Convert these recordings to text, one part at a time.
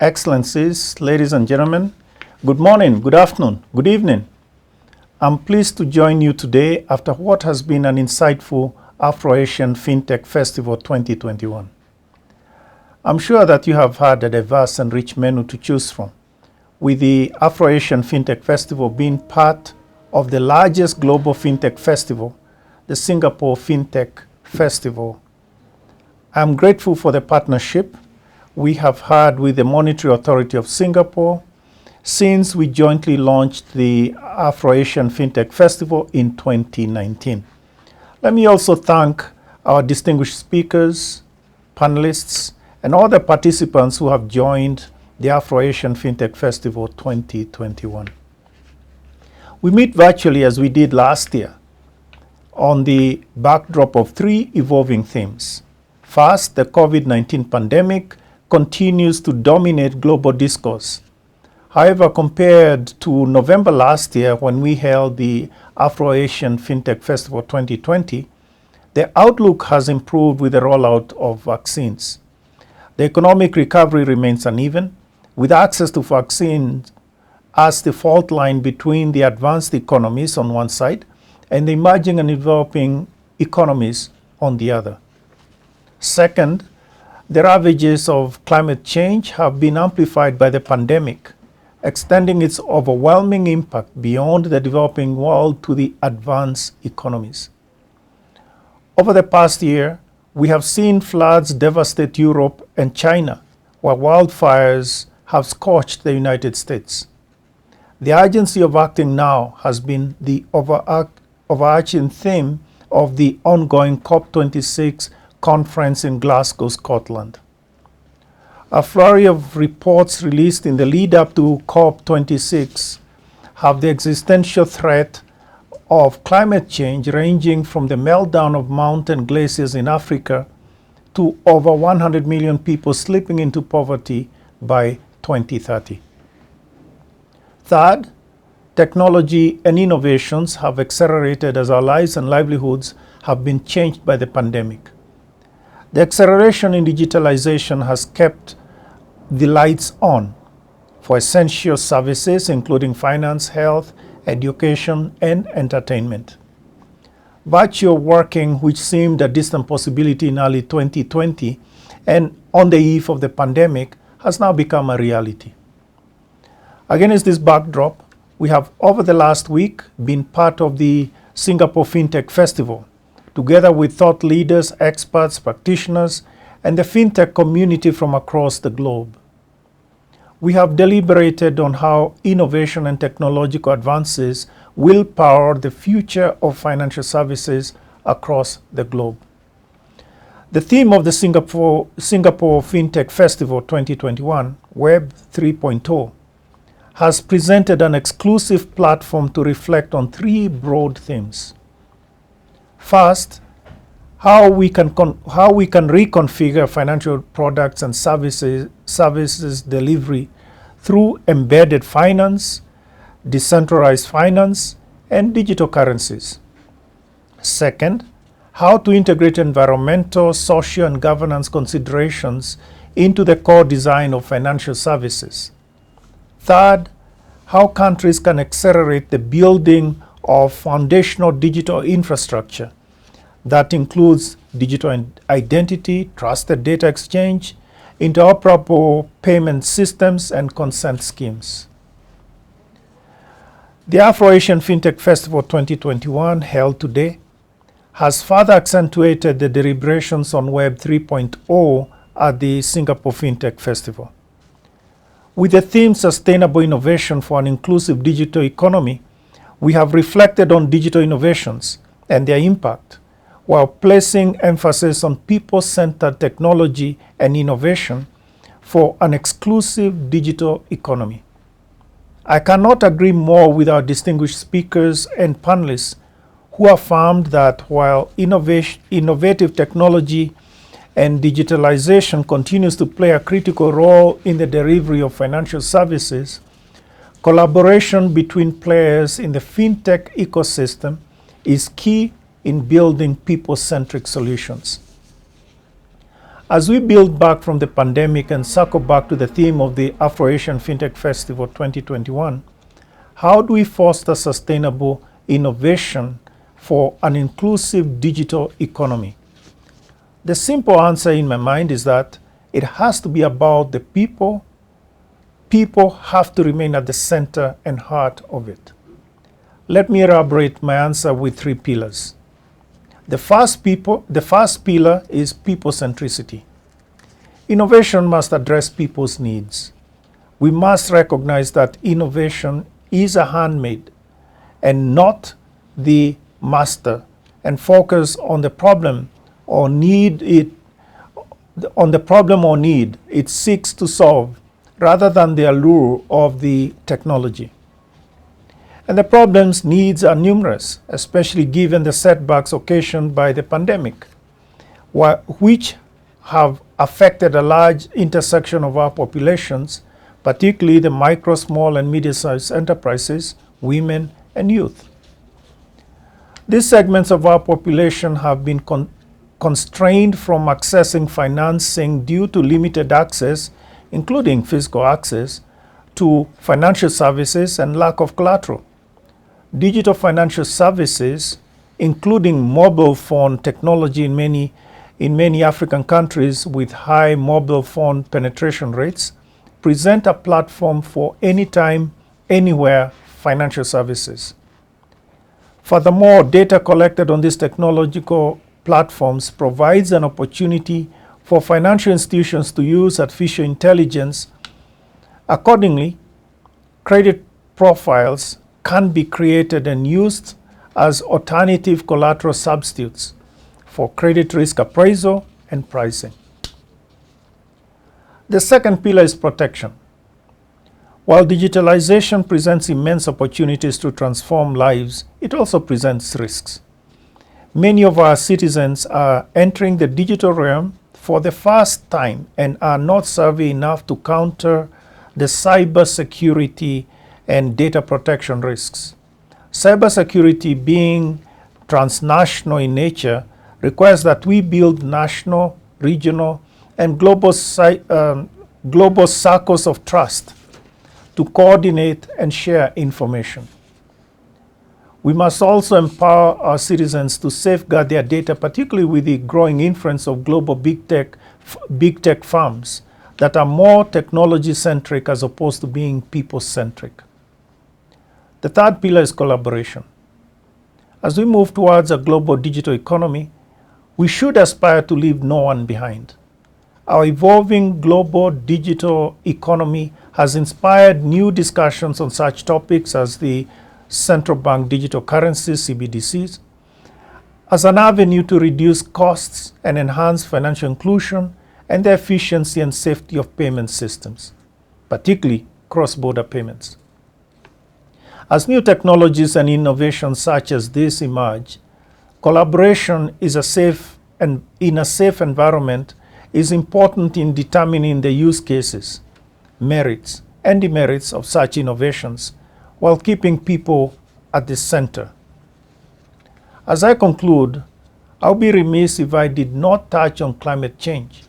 Excellencies, ladies and gentlemen, good morning, good afternoon, good evening. I'm pleased to join you today after what has been an insightful Afro-Asian FinTech Festival 2021. I'm sure that you have had a diverse and rich menu to choose from, with the Afro-Asian FinTech Festival being part of the largest global FinTech festival, the Singapore FinTech Festival. I'm grateful for the partnership we have had with the Monetary Authority of Singapore since we jointly launched the Afro-Asian FinTech Festival in 2019. Let me also thank our distinguished speakers, panelists, and all the participants who have joined the Afro-Asian FinTech Festival 2021. We meet virtually as we did last year on the backdrop of three evolving themes. First, the COVID-19 pandemic continues to dominate global discourse. However, compared to November last year when we held the Afro-Asian FinTech Festival 2020, the outlook has improved with the rollout of vaccines. The economic recovery remains uneven, with access to vaccines as the fault line between the advanced economies on one side and the emerging and developing economies on the other. Second, the ravages of climate change have been amplified by the pandemic, extending its overwhelming impact beyond the developing world to the advanced economies. Over the past year, we have seen floods devastate Europe and China, while wildfires have scorched the United States. The urgency of acting now has been the overarching theme of the ongoing COP26 conference in Glasgow, Scotland. A flurry of reports released in the lead up to COP26 have the existential threat of climate change ranging from the meltdown of mountain glaciers in Africa to over 100 million people slipping into poverty by 2030. Third, technology and innovations have accelerated as our lives and livelihoods have been changed by the pandemic. The acceleration in digitalization has kept the lights on for essential services including finance, health, education, and entertainment. Virtual working, which seemed a distant possibility in early 2020 and on the eve of the pandemic, has now become a reality. Against this backdrop, we have over the last week been part of the Singapore FinTech Festival, together with thought leaders, experts, practitioners, and the fintech community from across the globe. We have deliberated on how innovation and technological advances will power the future of financial services across the globe. The theme of the Singapore FinTech Festival 2021, Web 3.0, has presented an exclusive platform to reflect on three broad themes. First, how we can reconfigure financial products and services delivery through embedded finance, decentralized finance, and digital currencies. Second, how to integrate environmental, social, and governance considerations into the core design of financial services. Third, how countries can accelerate the building of foundational digital infrastructure that includes digital identity, trusted data exchange, interoperable payment systems, and consent schemes. The Afro-Asian FinTech Festival 2021, held today, has further accentuated the deliberations on Web 3.0 at the Singapore FinTech Festival. With the theme Sustainable Innovation for an Inclusive Digital Economy, we have reflected on digital innovations and their impact, while placing emphasis on people-centered technology and innovation for an exclusive digital economy. I cannot agree more with our distinguished speakers and panelists who affirmed that while innovative technology and digitalization continues to play a critical role in the delivery of financial services, collaboration between players in the fintech ecosystem is key in building people-centric solutions. As we build back from the pandemic and circle back to the theme of the Afro-Asian FinTech Festival 2021, how do we foster sustainable innovation for an inclusive digital economy? The simple answer in my mind is that it has to be about the people. People have to remain at the center and heart of it. Let me elaborate my answer with 3 pillars. The first pillar is people centricity. Innovation must address people's needs. We must recognize that innovation is a handmaid and not the master, and focus on the problem or need it seeks to solve, rather than the allure of the technology. And the problem's needs are numerous, especially given the setbacks occasioned by the pandemic, which have affected a large intersection of our populations, particularly the micro, small, and medium-sized enterprises, women, and youth. These segments of our population have been constrained from accessing financing due to limited access, including physical access, to financial services and lack of collateral. Digital financial services, including mobile phone technology in many African countries with high mobile phone penetration rates, present a platform for anytime, anywhere financial services. Furthermore, data collected on these technological platforms provides an opportunity for financial institutions to use artificial intelligence. Accordingly, credit profiles can be created and used as alternative collateral substitutes for credit risk appraisal and pricing. The second pillar is protection. While digitalization presents immense opportunities to transform lives, it also presents risks. Many of our citizens are entering the digital realm for the first time and are not savvy enough to counter the cybersecurity and data protection risks. Cybersecurity, being transnational in nature, requires that we build national, regional, and global circles of trust to coordinate and share information. We must also empower our citizens to safeguard their data, particularly with the growing influence of global big tech firms that are more technology-centric as opposed to being people-centric. The third pillar is collaboration. As we move towards a global digital economy, we should aspire to leave no one behind. Our evolving global digital economy has inspired new discussions on such topics as the central bank digital currencies, CBDCs, as an avenue to reduce costs and enhance financial inclusion and the efficiency and safety of payment systems, particularly cross-border payments. As new technologies and innovations such as this emerge, collaboration in a safe environment is important in determining the use cases, merits, and demerits of such innovations, while keeping people at the center. As I conclude, I'll be remiss if I did not touch on climate change.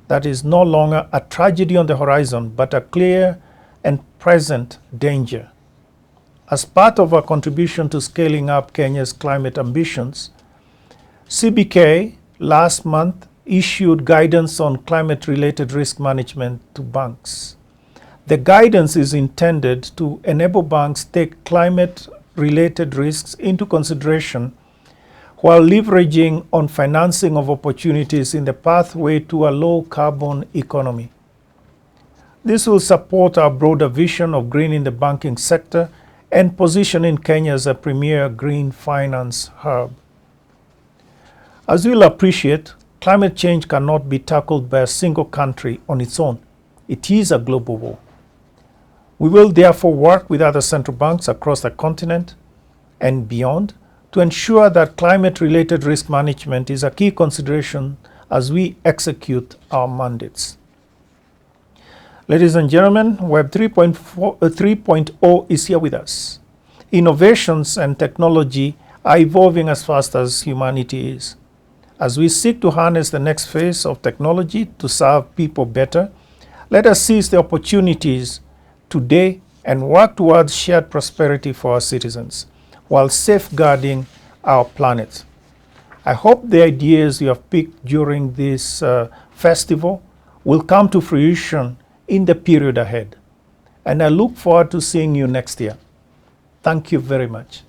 That is no longer a tragedy on the horizon, but a clear and present danger. As part of our contribution to scaling up Kenya's climate ambitions, CBK last month issued guidance on climate-related risk management to banks. The guidance is intended to enable banks to take climate-related risks into consideration while leveraging on financing of opportunities in the pathway to a low-carbon economy. This will support our broader vision of greening the banking sector and positioning Kenya as a premier green finance hub. As you'll appreciate, climate change cannot be tackled by a single country on its own. It is a global war. We will therefore work with other central banks across the continent and beyond to ensure that climate-related risk management is a key consideration as we execute our mandates. Ladies and gentlemen, Web 3.0 is here with us. Innovations and technology are evolving as fast as humanity is. As we seek to harness the next phase of technology to serve people better, let us seize the opportunities today and work towards shared prosperity for our citizens while safeguarding our planet. I hope the ideas you have picked during this festival will come to fruition in the period ahead. And I look forward to seeing you next year. Thank you very much.